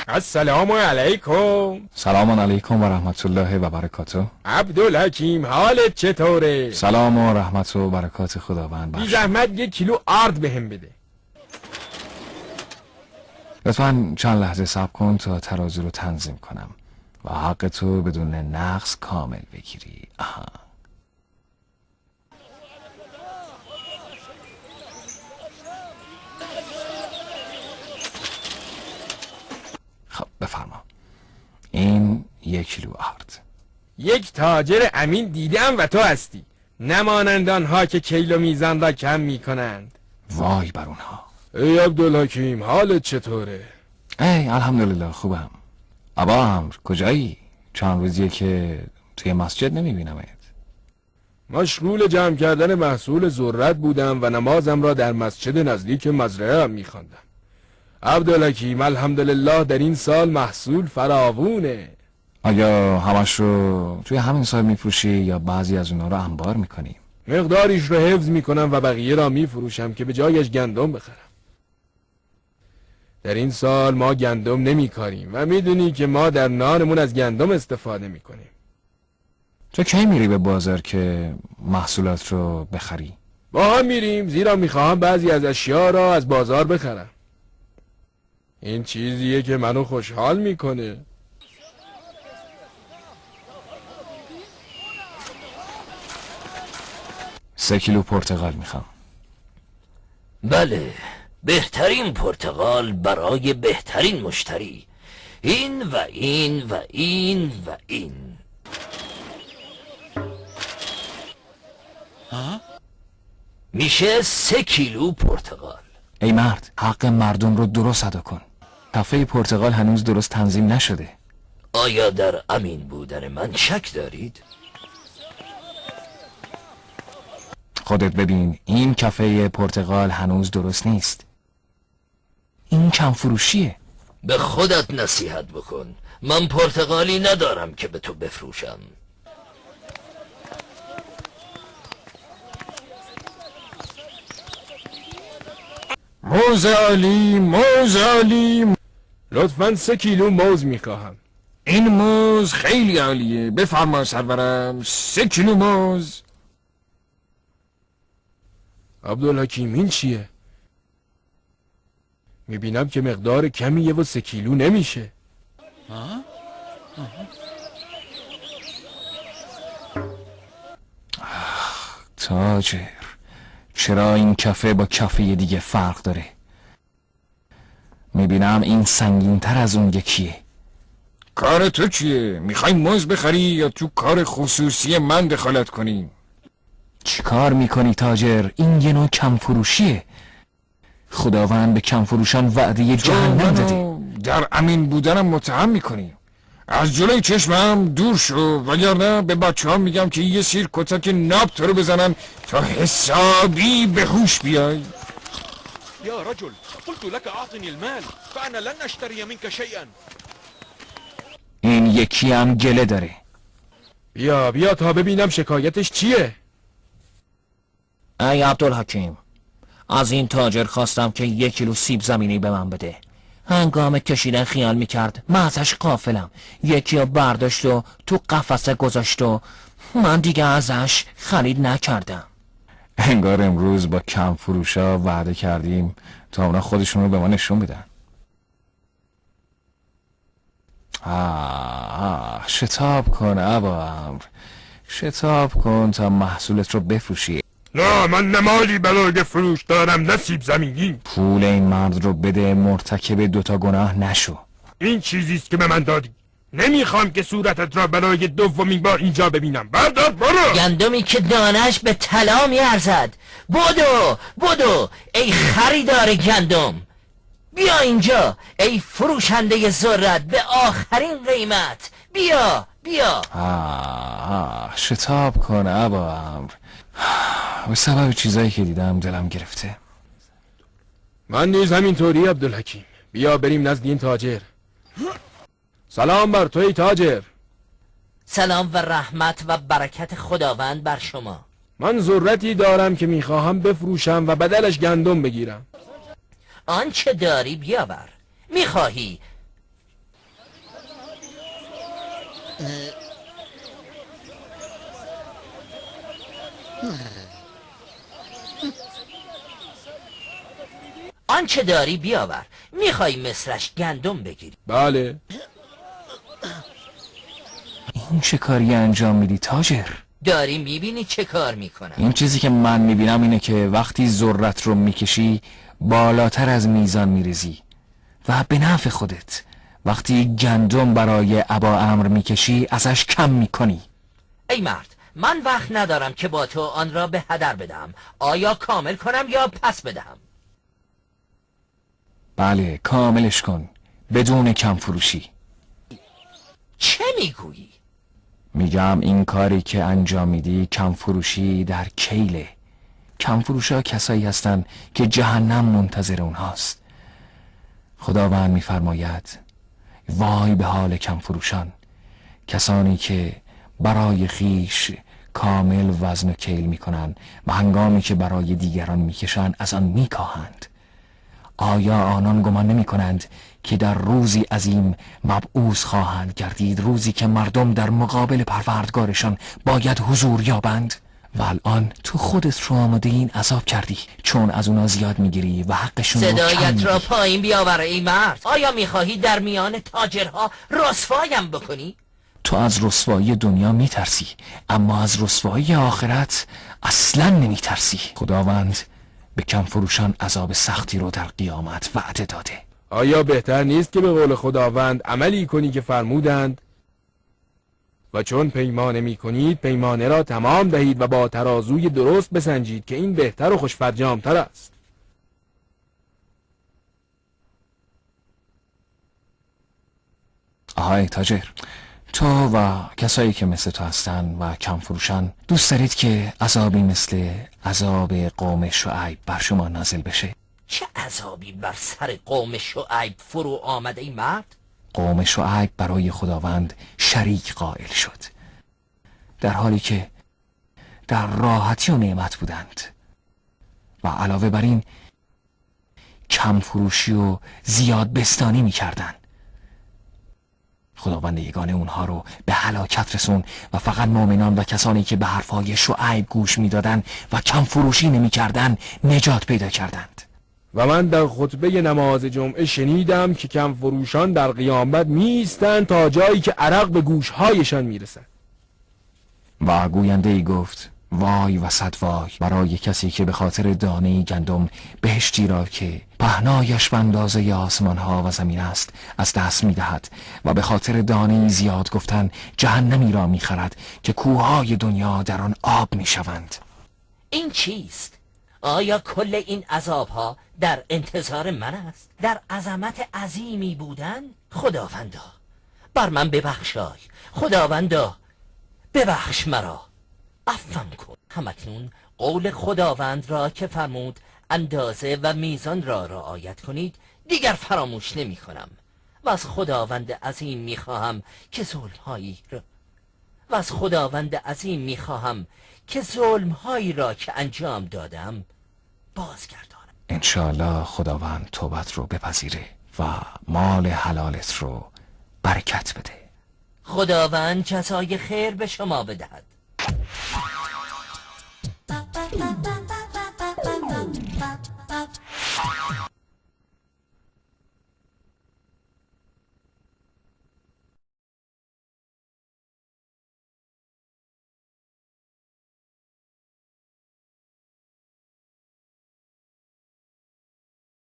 السلام علیکم. سلام علیکم و رحمت الله و برکاته. عبدالحکیم حالت چطوره؟ سلام و رحمت و برکات خداوند بی زحمت 1 کیلو آرد بهم بده. لطفاً چند لحظه صبر کن تا ترازو رو تنظیم کنم و حق تو بدون نقص کامل بگیری. آها. خب بفرما. این 1 کیلو آرد. یک تاجر امین دیدم و تو هستی، نمانند آنها که کیل و میزان را کم میکنند. وای بر اونها. ای عبدالحکیم حالت چطوره؟ ای الحمدلله خوبم. ابا عمرو کجایی؟ چند روزیه که توی مسجد نمیبینمت. مشغول جمع کردن محصول ذرت بودم و نمازم را در مسجد نزدیک مزرعه هم میخواندم. عبدالحکیم الحمدلله در این سال محصول فراوونه. آیا همش رو توی همین سال میفروشی یا بعضی از اونا رو انبار میکنی؟ مقداریش رو حفظ میکنم و بقیه را میفروشم که به جایش گندم بخرم. در این سال ما گندم نمیکاریم و میدونی که ما در نانمون از گندم استفاده میکنیم. تو کی میری به بازار که محصولات رو بخری؟ با هم میریم، زیرا میخواهم بعضی از اشیا را از بازار بخرم. این چیزیه که منو خوشحال میکنه. سه کیلو پرتقال میخوام. بله، بهترین پرتقال برای بهترین مشتری. این و این و این و این. میشه 3 کیلو پرتقال. ای مرد، حق مردم رو درست ادا کن. کافه پرتقال هنوز درست تنظیم نشده. آیا در امین بودن من شک دارید؟ خودت ببین، این کافه پرتقال هنوز درست نیست. این کم فروشیه. به خودت نصیحت بکن. من پرتقالی ندارم که به تو بفروشم. موز عالی، موز عالی. لطفاً 3 کیلو موز میخواهم. این موز خیلی عالیه. بفرما سرورم. 3 کیلو موز. عبدالحکیم این چیه؟ میبینم که مقدار کمیه و 3 کیلو نمیشه. تاجر، چرا این کافه با کافه دیگه فرق داره؟ میبینم این سنگین تر از اون یکیه. کار تو چیه؟ میخوای موز بخری یا تو کار خصوصی من دخالت کنی؟ چی کار میکنی تاجر؟ این یه نوع کم فروشیه. خداوند به کم فروشان وعده جهنم داده. در امین بودنم متهم میکنی. از جلوی چشمم دور شو، وگرنه به بچه ها میگم که یه سیر کتک ناب تو رو بزنن تا حسابی به هوش بیای. يا رجل قلت لك أعطني المال فأنا لن أشتري منك شيئا. این یکی هم گله داره. بیا تا ببینم شکایتش چیه. ای عبدالحکیم، از این تاجر خواستم که 1 کیلو سیب زمینی به من بده. هنگام کشیدن خیال میکرد من ازش غافلم. یکی رو برداشت و تو قفسه گذاشت و من دیگه ازش خرید نکردم. انگار امروز با کم فروشا وعده کردیم تا اونا خودشون رو به ما نشون بدن. شتاب کن ابا عمرو، شتاب کن تا محصولت رو بفروشی. نه، من نمالی برای فروش دارم، نصیب زمینی. پول این مرد رو بده، مرتکب 2 گناه نشو. این چیزیست که به من دادی. نمیخوام که صورتت را برای 2مین بار اینجا ببینم. بردار برو. گندمی که دانش به طلا میارزد. بدو ای خریدار گندم. بیا اینجا ای فروشنده ذرت به آخرین قیمت. بیا شتاب کن ابا عمرو. به سبب چیزایی که دیدم دلم گرفته. من نیز همینطوری عبدالحکیم. بیا بریم نزد این تاجر. سلام بر توی تاجر. سلام و رحمت و برکت خداوند بر شما. من ذرتی دارم که میخواهم بفروشم و بدلش گندم بگیرم. آنچه داری بیاور. میخواهی آنچه داری بیاور. میخوای مصرش گندم بگیری؟ بله. این چه کاری انجام میدی تاجر؟ داری میبینی چه کار میکنم. این چیزی که من میبینم اینه که وقتی ذرت رو میکشی بالاتر از میزان میریزی و به نفع خودت. وقتی گندم برای ابا امر میکشی ازش کم میکنی. ای مرد، من وقت ندارم که با تو آن را به هدر بدم. آیا کامل کنم یا پس بدهم؟ بله کاملش کن بدون کم فروشی. چه میگویی؟ میگم این کاری که انجام میدی کم فروشی در کیله. کم فروشا کسایی هستن که جهنم منتظر اونهاست. خداوند میفرماید وای به حال کم فروشان، کسانی که برای خیش کامل وزن و کیل میکنن و هنگامی که برای دیگران میکشند از آن میکاهند. آیا آنان گمان نمی کنند که در روزی عظیم مبعوث خواهند گردید، روزی که مردم در مقابل پروردگارشان باید حضور یابند؟ و الان تو خودت رو آماده این عذاب کردی چون از اونا زیاد میگیری و حقشون رو کم صدایت را میگی. پایین بیاور ای مرد. آیا میخواهی در میان تاجرها رسوایم بکنی؟ تو از رسوایی دنیا میترسی اما از رسوایی آخرت اصلا نمیترسی. خداوند به کم فروشان عذاب سختی رو در قیامت وعده داده. آیا بهتر نیست که به قول خداوند عملی کنی که فرمودند و چون پیمانه می کنید پیمانه را تمام دهید و با ترازوی درست بسنجید که این بهتر و خوشفرجامتر است. آهای تاجر، تو و کسایی که مثل تو هستن و کم فروشان دوست دارید که عذابی مثل عذاب قوم شعیب بر شما نازل بشه؟ چه عذابی بر سر قوم شعیب فرو آمده ای مرد؟ قوم شعیب برای خداوند شریک قائل شد در حالی که در راحتی و نعمت بودند و علاوه بر این کم فروشی و زیاد بستانی می کردن. خداوند یگانه اونها رو به هلاکت رسون و فقط مؤمنان و کسانی که به حرفای شعیب گوش می دادن و کم فروشی نمی کردن نجات پیدا کردند. و من در خطبه نماز جمعه شنیدم که کم فروشان در قیامت میستند تا جایی که عرق به گوشهایشان میرسد. و گوینده ای گفت وای و صد وای برای کسی که به خاطر دانه گندم بهشتی را که پهنایش به اندازه آسمان ها و زمین است از دست می دهد و به خاطر دانه زیاد گفتن جهنمی را می خرد که کوههای دنیا در آن آب می شوند. این چیست؟ آیا کل این عذابها در انتظار من است؟ در عظمت عظیمی بودن؟ خداوندا بر من ببخشای. خداوندا ببخش مرا، عفوم کن. همکنون قول خداوند را که فرمود اندازه و میزان را رعایت کنید دیگر فراموش نمی کنم و از خداوند عظیم می خواهم که ظلمهایی را که انجام دادم بازگردانم. انشاءالله خداوند توبت رو بپذیره و مال حلالت رو برکت بده. خداوند جزای خیر به شما بدهد.